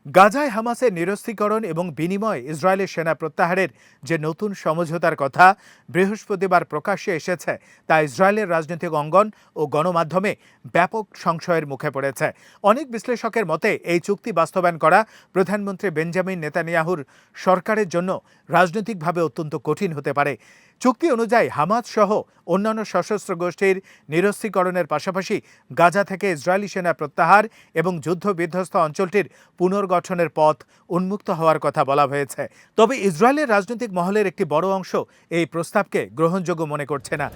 গাজায় হামাসের নিরস্ত্রীকরণ এবং বিনিময়ে ইসরায়েলের সেনা প্রত্যাহারের যে নতুন সমঝোতার কথা বৃহস্পতিবার প্রকাশ্যে এসেছে তা ইসরায়েলের রাজনৈতিক অঙ্গন ও গণমাধ্যমে ব্যাপক সংশয়ের মুখে পড়েছে। অনেক বিশ্লেষকের মতে এই চুক্তি বাস্তবায়ন করা প্রধানমন্ত্রী বেঞ্জামিন নেতানিয়াহুর সরকারের জন্য রাজনৈতিকভাবে অত্যন্ত কঠিন হতে পারে। চুক্তি অনুযায়ী হামাস সহ অন্যান্য সশস্ত্র গোষ্ঠীর নিরস্ত্রীকরণের পাশাপাশি গাজা থেকে ইসরায়েলি সেনা প্রত্যাহার এবং যুদ্ধ বিধ্বস্ত অঞ্চলটির পুনর্গঠনের পথ উন্মুক্ত হওয়ার কথা বলা হয়েছে। তবে ইসরায়েলের রাজনৈতিক মহলের একটি বড় অংশ এই প্রস্তাবকে গ্রহণযোগ্য মনে করছে না।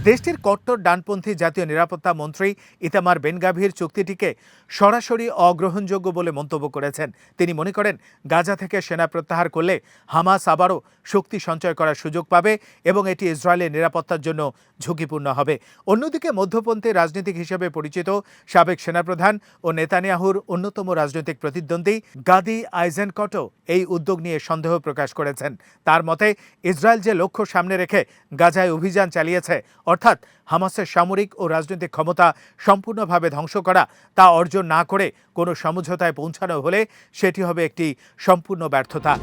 দেশটির কট্টর ডানপন্থী জাতীয় নিরাপত্তা মন্ত্রী ইতামার বেনগাভির চুক্তিটিকে সরাসরি অগ্রহণযোগ্য বলে মন্তব্য করেছেন। তিনি মনে করেন গাজা থেকে সেনা প্রত্যাহার করলে হামাস আবারও শক্তি সঞ্চয় করার সুযোগ পাবে এবং এটি ইসরায়েলের নিরাপত্তার জন্য ঝুঁকিপূর্ণ হবে। অন্যদিকে মধ্যপন্থী রাজনীতিক হিসেবে পরিচিত সাবেক সেনাপ্রধান ও নেতানিয়াহুর অন্যতম রাজনৈতিক প্রতিদ্বন্দ্বী গাদি আইজেনকটও এই উদ্যোগ নিয়ে সন্দেহ প্রকাশ করেছেন। তার মতে ইসরায়েল যে লক্ষ্য সামনে রেখে গাজায় অভিযান চালিয়েছে, অর্থাৎ হামাসের সামরিক ও রাজনৈতিক ক্ষমতা সম্পূর্ণভাবে ধ্বংস করা, তা অর্জন না করে কোনো সমঝোতায় পৌঁছানো হলে সেটি হবে একটি সম্পূর্ণ ব্যর্থতা।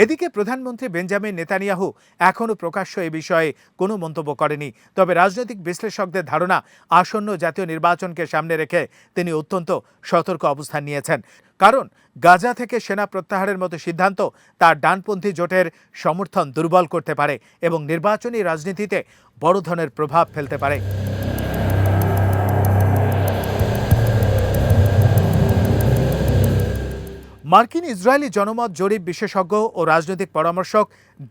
এদিকে প্রধানমন্ত্রী বেঞ্জামিন নেতানিয়াহু এখনও প্রকাশ্য এ বিষয়ে কোনো মন্তব্য করেনি। তবে রাজনৈতিক বিশ্লেষকদের ধারণা, আসন্ন জাতীয় নির্বাচনকে সামনে রেখে তিনি অত্যন্ত সতর্ক অবস্থান নিয়েছেন। কারণ গাজা থেকে সেনা প্রত্যাহারের মতো সিদ্ধান্ত তার ডানপন্থী জোটের সমর্থন দুর্বল করতে পারে এবং নির্বাচনী রাজনীতিতে বড় ধরনের প্রভাব ফেলতে পারে। মার্কিন ইসরায়েলি জনমত জরিপ বিশেষজ্ঞ ও রাজনৈতিক পরামর্শক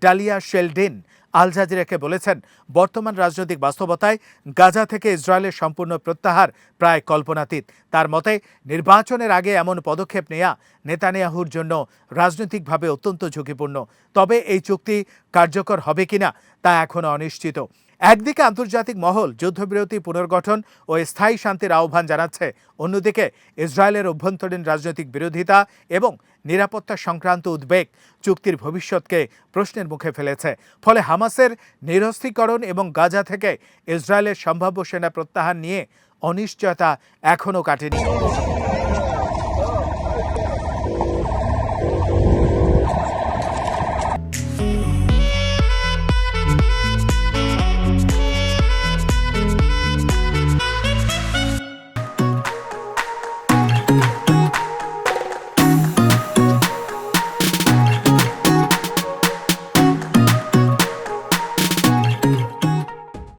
ডালিয়া শেলডিন আল জাজিরাকে বলেছেন, বর্তমান রাজনৈতিক বাস্তবতায় গাজা থেকে ইসরায়েলের সম্পূর্ণ প্রত্যাহার প্রায় কল্পনাতীত। তার মতে নির্বাচনের আগে এমন পদক্ষেপ নেওয়া নেতানিয়াহুর জন্য রাজনৈতিকভাবে অত্যন্ত ঝুঁকিপূর্ণ। তবে এই চুক্তি কার্যকর হবে কিনা তা এখনও অনিশ্চিত। একদিকে আন্তর্জাতিক মহল যুদ্ধবিরতি পুনর্গঠন ও স্থায়ী শান্তির আহ্বান জানাচ্ছে, অন্যদিকে ইসরায়েলের অভ্যন্তরীণ রাজনৈতিক বিরোধিতা এবং নিরাপত্তা সংক্রান্ত উদ্বেগ চুক্তির ভবিষ্যৎকে প্রশ্নের মুখে ফেলেছে। ফলে হামাসের নিরস্ত্রীকরণ এবং গাজা থেকে ইসরায়েলের সম্ভাব্য সেনা প্রত্যাহার নিয়ে অনিশ্চয়তা এখনও কাটেনি।